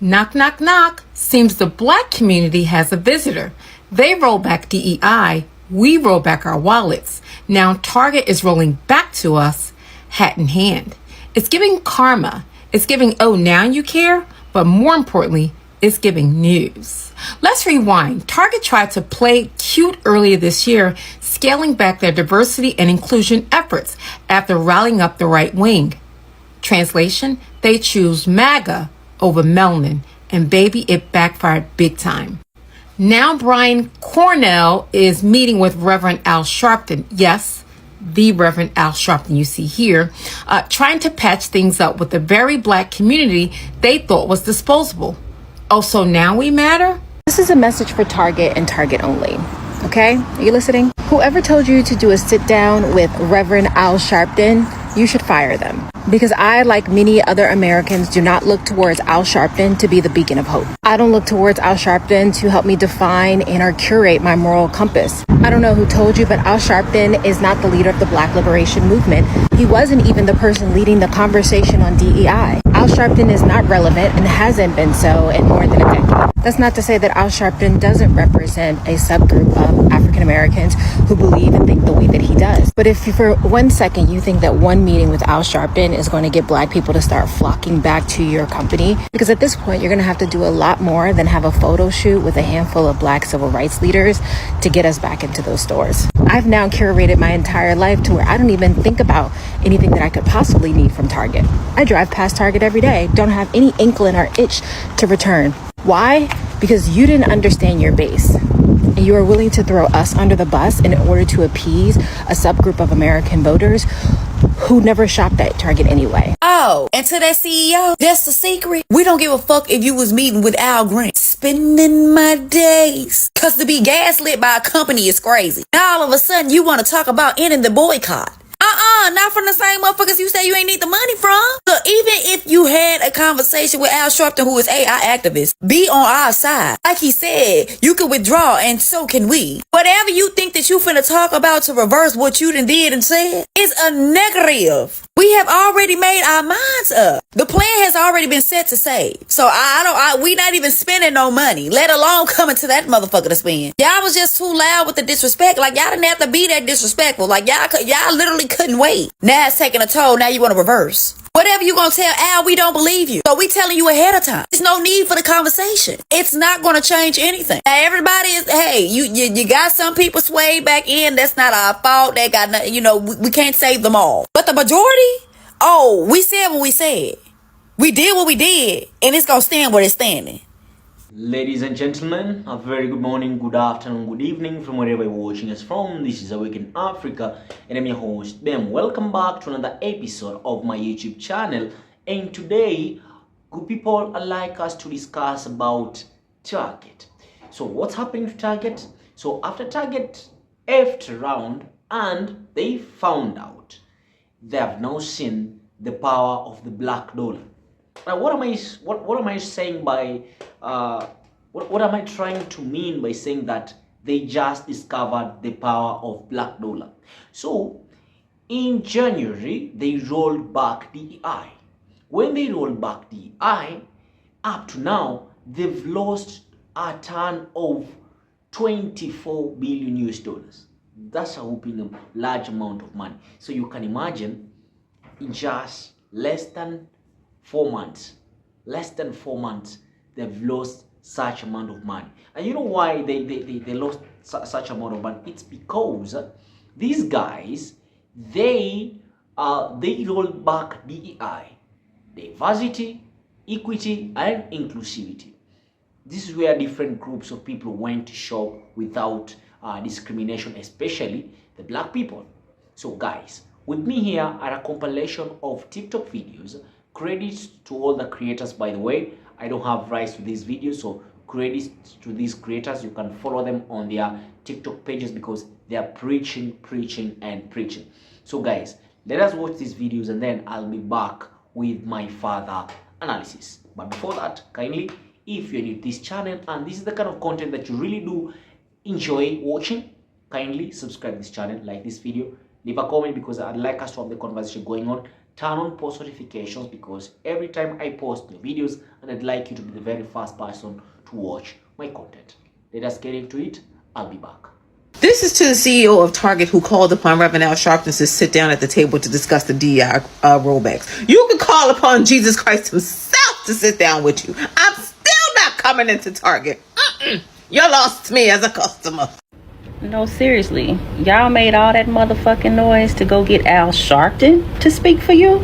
Knock, knock, knock. Seems the black community has a visitor. They roll back DEI. We roll back our wallets. Now Target is rolling back to us, hat in hand. It's giving karma. It's giving, oh, now you care? But more importantly, it's giving news. Let's rewind. Target tried to play cute earlier this year, scaling back their diversity and inclusion efforts after rallying up the right wing. Translation, they choose MAGA over melanin, and baby, it backfired big time. Now Brian Cornell is meeting with Rev Al Sharpton. Yes, the Rev Al Sharpton you see here, trying to patch things up with the very black community they thought was disposable. Oh, so now we matter? This is a message for Target and Target only. Okay? Are you listening? Whoever told you to do a sit down with Reverend Al Sharpton, you should fire them. Because I, like many other Americans, do not look towards Al Sharpton to be the beacon of hope. I don't look towards Al Sharpton to help me define and or curate my moral compass. I don't know who told you, but Al Sharpton is not the leader of the Black Liberation Movement. He wasn't even the person leading the conversation on DEI. Al Sharpton is not relevant and hasn't been so in more than a decade. That's not to say that Al Sharpton doesn't represent a subgroup of African Americans who believe and think the way that he does. But if for 1 second you think that one meeting with Al Sharpton is going to get black people to start flocking back to your company, because at this point you're going to have to do a lot more than have a photo shoot with a handful of black civil rights leaders to get us back into those stores. I've now curated my entire life to where I don't even think about anything that I could possibly need from Target. I drive past Target every day, don't have any inkling or itch to return. Why? Because you didn't understand your base. And you are willing to throw us under the bus in order to appease a subgroup of American voters who never shopped at Target anyway. Oh, and to that CEO, that's the secret. We don't give a fuck if you was meeting with Al Green. Spending my days. Cause to be gaslit by a company is crazy. Now all of a sudden you want to talk about ending the boycott. Not from the same motherfuckers you say you ain't need the money from. So even if you had a conversation with Al Sharpton, who is AI activist, be on our side. Like he said, you can withdraw and so can we. Whatever you think that you finna talk about to reverse what you done did and said is a negative. We have already made our minds up. The plan has already been set to save. So we not even spending no money, let alone coming to that motherfucker to spend. Y'all was just too loud with the disrespect. Like y'all didn't have to be that disrespectful. Like y'all literally couldn't wait. Now it's taking a toll. Now you want to reverse. Whatever you gonna tell Al, we don't believe you. So we telling you ahead of time. There's no need for the conversation. It's not gonna change anything. Now everybody is, hey, you got some people swayed back in. That's not our fault. They got nothing, we can't save them all. But the majority, oh, we said what we said. We did what we did, and it's gonna stand where it's standing. Ladies and gentlemen, a very good morning, good afternoon, good evening from wherever you're watching us from. This is Awake in Africa, and I'm your host, Ben. Welcome back to another episode of my YouTube channel. And today, good people, I'd like us to discuss about Target. So what's happening to Target? So after Target effed around and they found out, they have now seen the power of the black dollar. Now, what am I saying by what am I trying to mean by saying that they just discovered the power of black dollar? So in January they rolled back DEI. When they rolled back DEI, up to now they've lost a ton of 24 billion US dollars. That's a whooping large amount of money. So you can imagine, in just less than 4 months, they've lost such amount of money. And you know why they lost such amount of money? It's because these guys, they rolled back DEI, diversity, equity, and inclusivity. This is where different groups of people went to shop without discrimination, especially the black people. So guys, with me here are a compilation of TikTok videos. Credits to all the creators, by the way. I don't have rights to these videos, so credits to these creators. You can follow them on their TikTok pages because they are preaching. So guys, let us watch these videos and then I'll be back with my further analysis. But before that, kindly, if you're new to this channel and this is the kind of content that you really do enjoy watching, kindly subscribe to this channel, like this video, leave a comment because I'd like us to have the conversation going on. turn on post notifications, because every time I post new videos, and I'd like you to be the very first person to watch my content. Let us get into it. I'll be back. This is to the CEO of Target, who called upon Rev Al Sharpton to sit down at the table to discuss the DEI rollbacks. You could call upon Jesus Christ himself to sit down with you. I'm still not coming into Target. You lost me as a customer. No, seriously. Y'all made all that motherfucking noise to go get Al Sharpton to speak for you?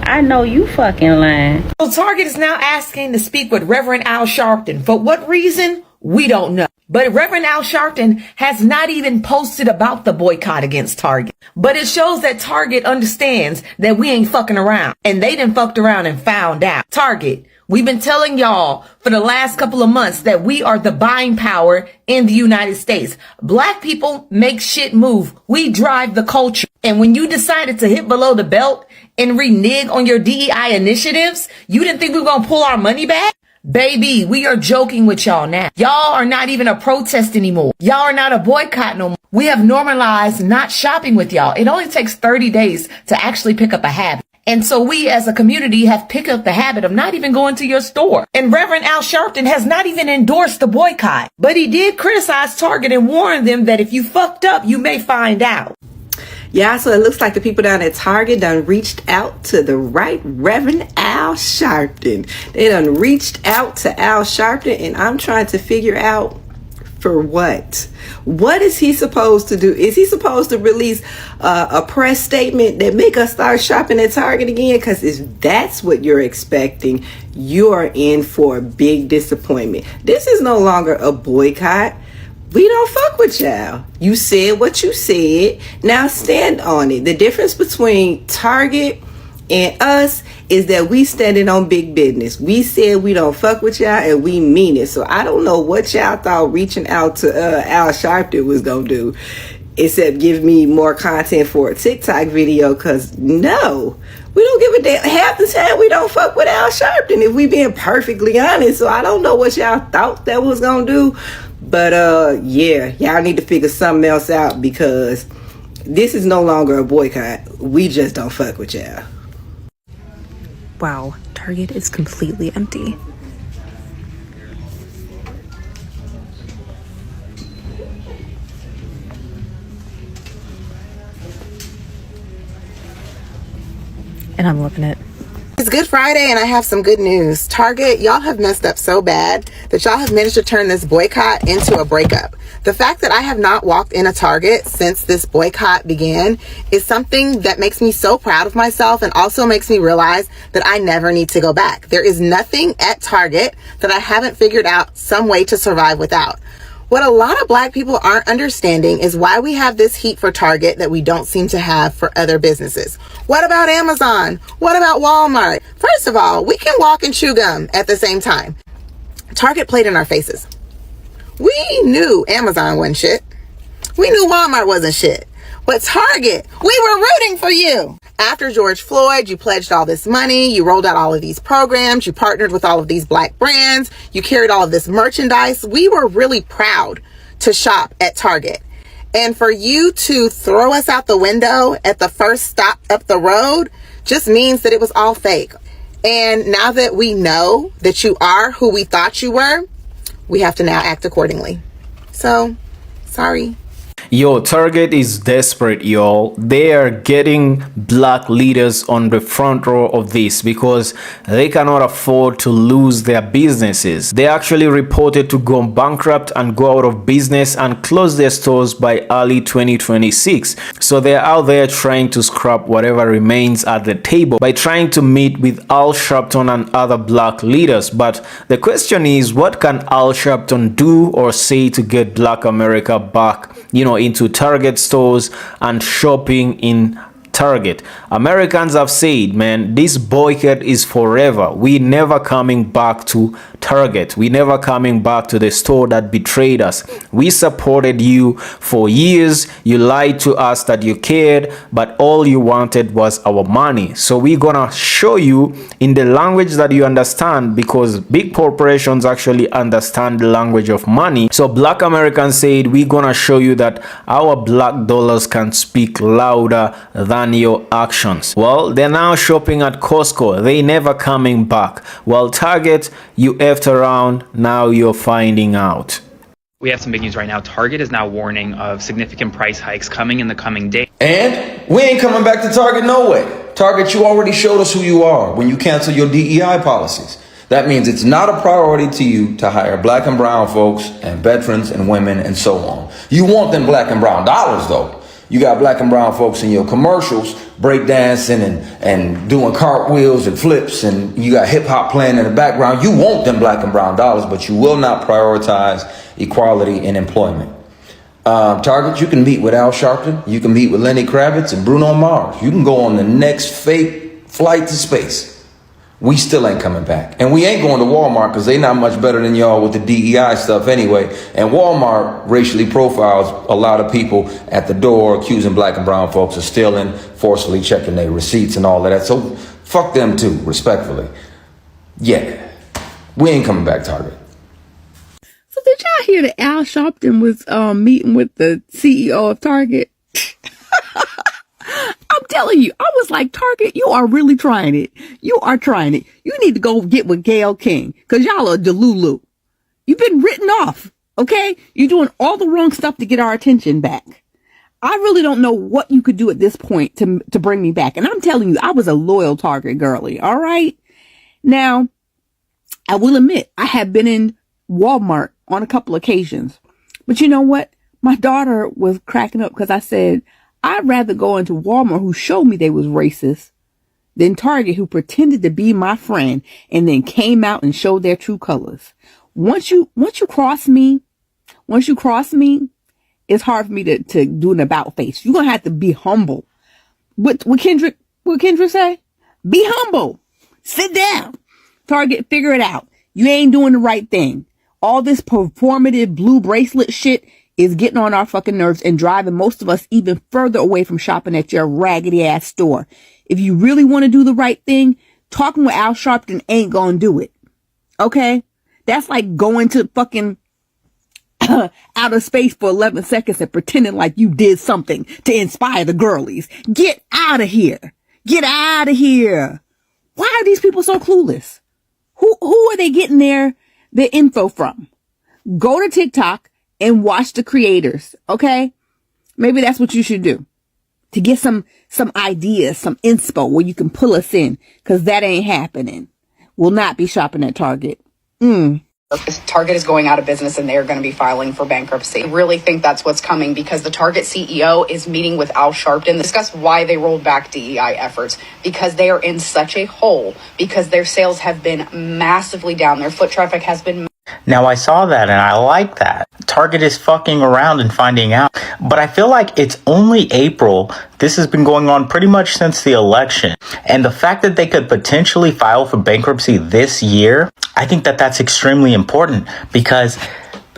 I know you fucking lying. So Target is now asking to speak with Reverend Al Sharpton. For what reason? We don't know. But Reverend Al Sharpton has not even posted about the boycott against Target. But it shows that Target understands that we ain't fucking around. And they done fucked around and found out. Target, we've been telling y'all for the last couple of months that we are the buying power in the United States. Black people make shit move. We drive the culture. And when you decided to hit below the belt and renege on your DEI initiatives, you didn't think we were going to pull our money back? Baby, we are joking with y'all now. Y'all are not even a protest anymore. Y'all are not a boycott no more. We have normalized not shopping with y'all. It only takes 30 days to actually pick up a habit. And so we as a community have picked up the habit of not even going to your store. And Reverend Al Sharpton has not even endorsed the boycott. But he did criticize Target and warn them that if you fucked up, you may find out. Yeah, so it looks like the people down at Target done reached out to the right Reverend Al Sharpton. They done reached out to Al Sharpton, and I'm trying to figure out for what? What is he supposed to do? Is he supposed to release a press statement that make us start shopping at Target again? Because if that's what you're expecting, you are in for a big disappointment. This is no longer a boycott. We don't fuck with y'all. You said what you said. Now stand on it. The difference between Target and us is that we standing on big business. We said we don't fuck with y'all, and we mean it. So I don't know what y'all thought reaching out to Al Sharpton was gonna do, except give me more content for a TikTok video. Cause no, we don't give a damn. Half the time we don't fuck with Al Sharpton, if we being perfectly honest. So I don't know what y'all thought that was gonna do. But yeah, y'all need to figure something else out, because this is no longer a boycott. We just don't fuck with y'all. Wow, Target is completely empty. And I'm loving it. It's Good Friday, and I have some good news. Target, y'all have messed up so bad that y'all have managed to turn this boycott into a breakup. The fact that I have not walked in a Target since this boycott began is something that makes me so proud of myself, and also makes me realize that I never need to go back. There is nothing at Target that I haven't figured out some way to survive without. What a lot of Black people aren't understanding is why we have this heat for Target that we don't seem to have for other businesses. What about Amazon? What about Walmart? First of all, we can walk and chew gum at the same time. Target played in our faces. We knew Amazon wasn't shit. We knew Walmart wasn't shit. But Target, we were rooting for you. After George Floyd, you pledged all this money, you rolled out all of these programs, you partnered with all of these Black brands, you carried all of this merchandise. We were really proud to shop at Target. And for you to throw us out the window at the first stop up the road just means that it was all fake. And now that we know that you are who we thought you were, we have to now act accordingly. So, sorry. Yo, Target is desperate, y'all. They are getting Black leaders on the front row of this because they cannot afford to lose their businesses. They actually reported to go bankrupt and go out of business and close their stores by early 2026. So they're out there trying to scrap whatever remains at the table by trying to meet with Al Sharpton and other Black leaders. But the question is, what can Al Sharpton do or say to get Black America back, into Target stores and shopping in Target? Americans have said, man, this boycott is forever. We never coming back to Target. We never coming back to the store that betrayed us. We supported you for years. You lied to us that you cared, but all you wanted was our money. So we're gonna show you in the language that you understand, because big corporations actually understand the language of money. So Black Americans said, we're gonna show you that our Black dollars can speak louder than and your actions. Well, they're now shopping at Costco. They never coming back. Well, Target, you effed around. Now you're finding out. We have some big news right now. Target is now warning of significant price hikes coming in the coming days. And we ain't coming back to Target no way. Target, you already showed us who you are when you cancel your DEI policies. That means it's not a priority to you to hire black and brown folks and veterans and women and so on. You want them black and brown dollars though. You got black and brown folks in your commercials breakdancing and doing cartwheels and flips, and you got hip hop playing in the background. You want them black and brown dollars, but you will not prioritize equality in employment. Target, you can meet with Al Sharpton. You can meet with Lenny Kravitz and Bruno Mars. You can go on the next fake flight to space. We still ain't coming back. And we ain't going to Walmart because they not much better than y'all with the DEI stuff anyway. And Walmart racially profiles a lot of people at the door, accusing black and brown folks of stealing, forcefully checking their receipts and all of that. So fuck them too, respectfully. Yeah, we ain't coming back, Target. So did y'all hear that Al Sharpton was meeting with the CEO of Target? I'm telling you, I was like, Target, you are really trying it. You are trying it. You need to go get with Gayle King because y'all are delulu. You've been written off, okay? You're doing all the wrong stuff to get our attention back. I really don't know what you could do at this point to bring me back. And I'm telling you, I was a loyal Target girly, all right? Now, I will admit, I have been in Walmart on a couple occasions. But you know what? My daughter was cracking up because I said, I'd rather go into Walmart who showed me they was racist than Target who pretended to be my friend and then came out and showed their true colors. Once you cross me, it's hard for me to do an about face. You're going to have to be humble. What Kendrick say? Be humble. Sit down. Target, figure it out. You ain't doing the right thing. All this performative blue bracelet shit is getting on our fucking nerves and driving most of us even further away from shopping at your raggedy ass store. If you really want to do the right thing, talking with Al Sharpton ain't gonna do it. Okay? That's like going to fucking outer space for 11 seconds and pretending like you did something to inspire the girlies. Get out of here. Get out of here. Why are these people so clueless? Who are they getting their info from? Go to TikTok and watch the creators, okay? Maybe that's what you should do to get some ideas, some inspo where you can pull us in, because that ain't happening. We'll not be shopping at Target. Target is going out of business and they're going to be filing for bankruptcy. I really think that's what's coming because the Target CEO is meeting with Al Sharpton to discuss why they rolled back DEI efforts, because they are in such a hole, because their sales have been massively down. Their foot traffic has been. Now, I saw that and I like that. Target is fucking around and finding out. But I feel like it's only April. This has been going on pretty much since the election. And the fact that they could potentially file for bankruptcy this year, I think that that's extremely important because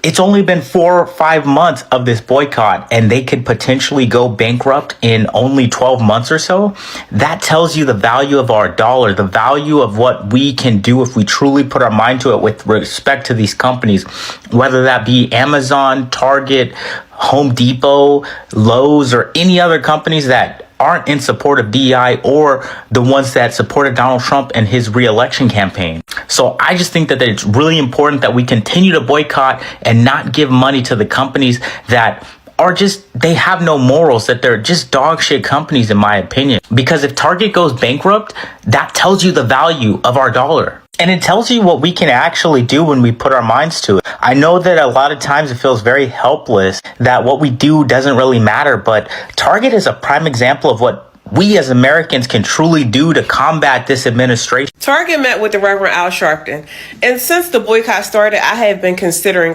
it's only been 4 or 5 months of this boycott and they could potentially go bankrupt in only 12 months or so. That tells you the value of our dollar, the value of what we can do if we truly put our mind to it with respect to these companies, whether that be Amazon, Target, Home Depot, Lowe's, or any other companies that aren't in support of DEI or the ones that supported Donald Trump and his re-election campaign. So I just think that it's really important that we continue to boycott and not give money to the companies that are just, they have no morals, that they're just dog shit companies in my opinion. Because if Target goes bankrupt, that tells you the value of our dollar. And it tells you what we can actually do when we put our minds to it. I know that a lot of times it feels very helpless, that what we do doesn't really matter, but Target is a prime example of what we as Americans can truly do to combat this administration. Target met with the Reverend Al Sharpton. And since the boycott started, I have been considering,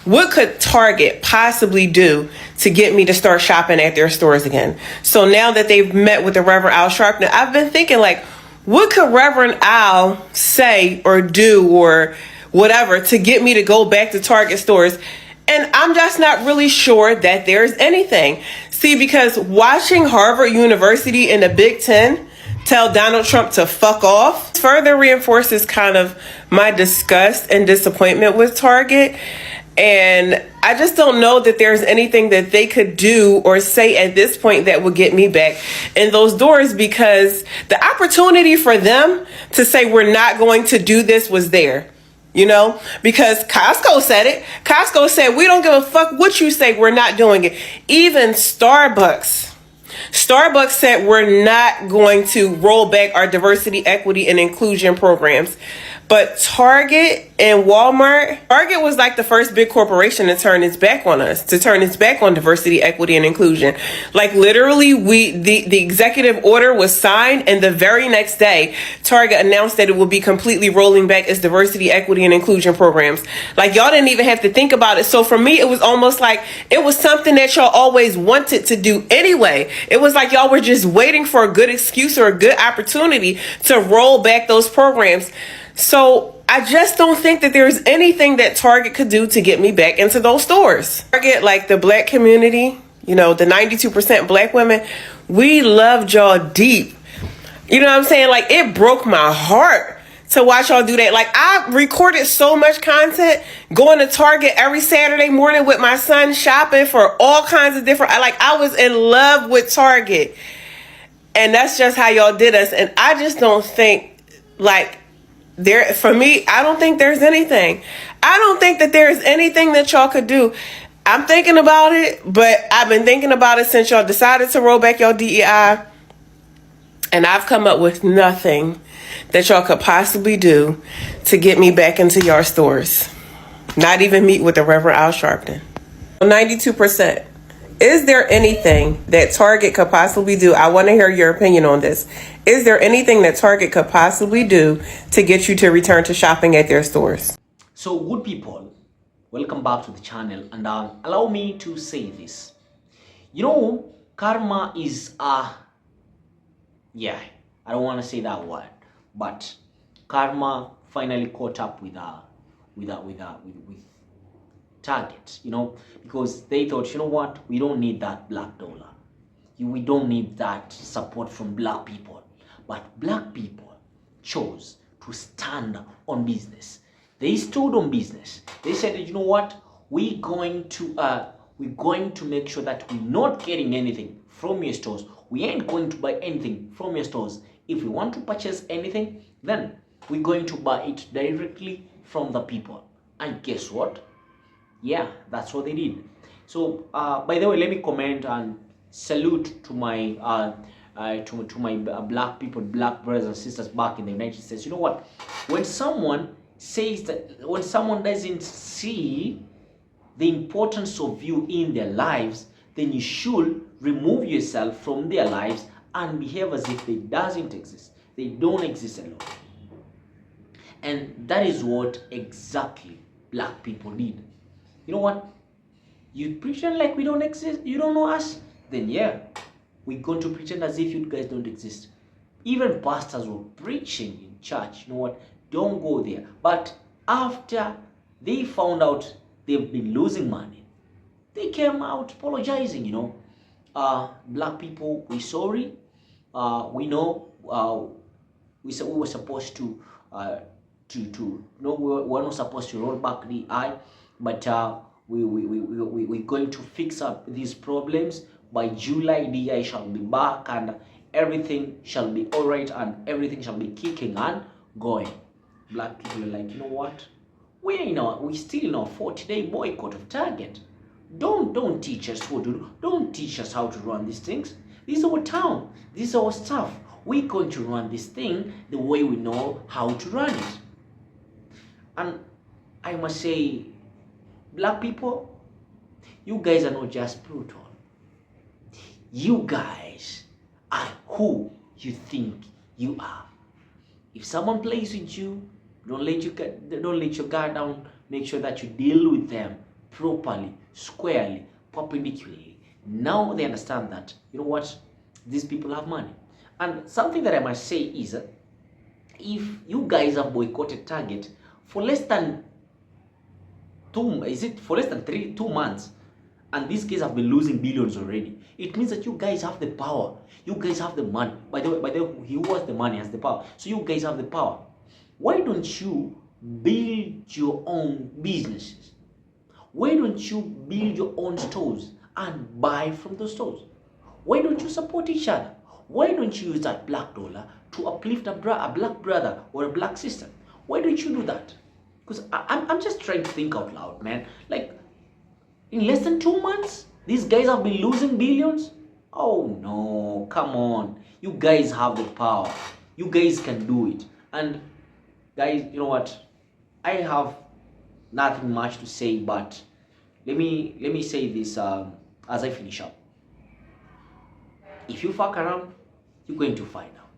what could Target possibly do to get me to start shopping at their stores again? So now that they've met with the Reverend Al Sharpton, I've been thinking, what could Reverend Al say or do or whatever to get me to go back to Target stores? And I'm just not really sure that there's anything. See, because watching Harvard University and the Big Ten tell Donald Trump to fuck off further reinforces kind of my disgust and disappointment with Target. And I just don't know that there's anything that they could do or say at this point that would get me back in those doors, because the opportunity for them to say we're not going to do this was there. You know, because Costco said it. Costco said, we don't give a fuck what you say, we're not doing it. Even Starbucks said we're not going to roll back our diversity, equity, and inclusion programs. But Target and Walmart, Target was like the first big corporation to turn its back on us, to turn its back on diversity, equity, and inclusion. Like literally, the executive order was signed, and the very next day, Target announced that it will be completely rolling back its diversity, equity, and inclusion programs. Like y'all didn't even have to think about it. So for me, it was almost like it was something that y'all always wanted to do anyway. It was like y'all were just waiting for a good excuse or a good opportunity to roll back those programs. So I just don't think that there's anything that Target could do to get me back into those stores. Target, like the black community, you know, the 92% black women, we loved y'all deep. You know what I'm saying? Like, it broke my heart to watch y'all do that. Like, I recorded so much content going to Target every Saturday morning with my son, shopping for all kinds of different, I was in love with Target. And that's just how y'all did us. And I just don't think, for me, I don't think there's anything. I don't think that there's anything that y'all could do. I'm thinking about it, but I've been thinking about it since y'all decided to roll back your DEI. And I've come up with nothing that y'all could possibly do to get me back into your stores. Not even meet with the Rev Al Sharpton. 92%. Is there anything that Target could possibly do? I want to hear your opinion on this. Is there anything that Target could possibly do to get you to return to shopping at their stores? So good people, welcome back to the channel, and allow me to say this. You know, karma is I don't want to say that word, but karma finally caught up with Target, you know, because they thought, you know what, we don't need that black dollar. We don't need that support from black people. But black people chose to stand on business. They stood on business. They said, you know what, we're going to make sure that we're not getting anything from your stores. We ain't going to buy anything from your stores. If we want to purchase anything, then we're going to buy it directly from the people. And guess what? Yeah, that's what they did. So, by the way, let me comment and salute to my black people, black brothers and sisters back in the United States. You know what? When someone doesn't see the importance of you in their lives, then you should remove yourself from their lives and behave as if they doesn't exist. They don't exist alone. And that is what exactly black people did. You know what? You pretend like we don't exist, you don't know us, then yeah, we're going to pretend as if you guys don't exist. Even pastors were preaching in church, you know what? Don't go there. But after they found out they've been losing money, they came out apologizing, you know. Black people, we're sorry. We know we were supposed to no, we're not supposed to roll back the eye, but we're going to fix up these problems. By July, DI shall be back and everything shall be all right and everything shall be kicking and going. Black people are like, you know what? We're still in our 40-day boycott of Target. Don't teach us what to do. Don't teach us how to run these things. This is our town. This is our stuff. We're going to run this thing the way we know how to run it. And I must say, black people, you guys are not just brutal. You guys are who you think you are. If someone plays with you, don't let your guard down. Make sure that you deal with them properly, squarely, perpendicularly. Now they understand that, you know what, these people have money. And something that I must say is, if you guys have boycotted Target for less than 2 months, and these guys have been losing billions already, it means that you guys have the power. You guys have the money. By the way, who has the money has the power. So you guys have the power. Why don't you build your own businesses? Why don't you build your own stores and buy from those stores? Why don't you support each other? Why don't you use that black dollar to uplift a black brother or a black sister? Why don't you do that? Because I'm just trying to think out loud, man. Like, in less than 2 months, these guys have been losing billions? Oh no, come on. You guys have the power. You guys can do it. And guys, you know what? I have nothing much to say, but let me say this as I finish up. If you fuck around, you're going to find out.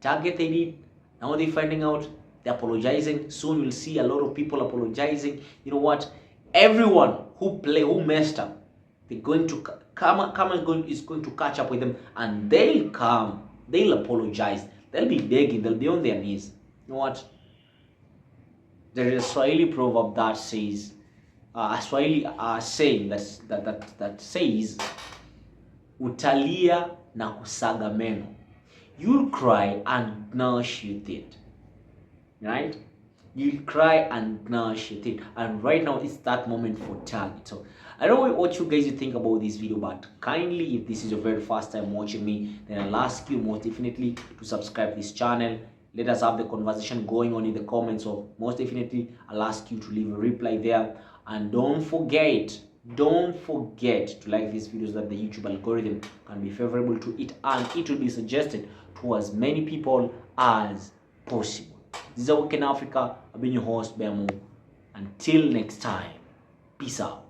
Target they did, now they're finding out, they're apologizing. Soon you'll see a lot of people apologizing. You know what? Everyone who messed up, they're going to is going to catch up with them, and they'll apologize, they'll be begging, they'll be on their knees. You know what? There is a Swahili proverb that says, a Swahili saying that says, utalia na kusaga meno. You'll cry and gnash your teeth, right? You'll cry and gnash your teeth. And right now it's that moment for Target. So I don't know what you guys think about this video, but kindly, if this is your very first time watching me, then I'll ask you most definitely to subscribe to this channel. Let us have the conversation going on in the comments. So most definitely I'll ask you to leave a reply there. And don't forget to like this video so that the YouTube algorithm can be favorable to it, and it will be suggested to as many people as possible. This is Awaken Africa. I've been your host, Bemu. Until next time, peace out.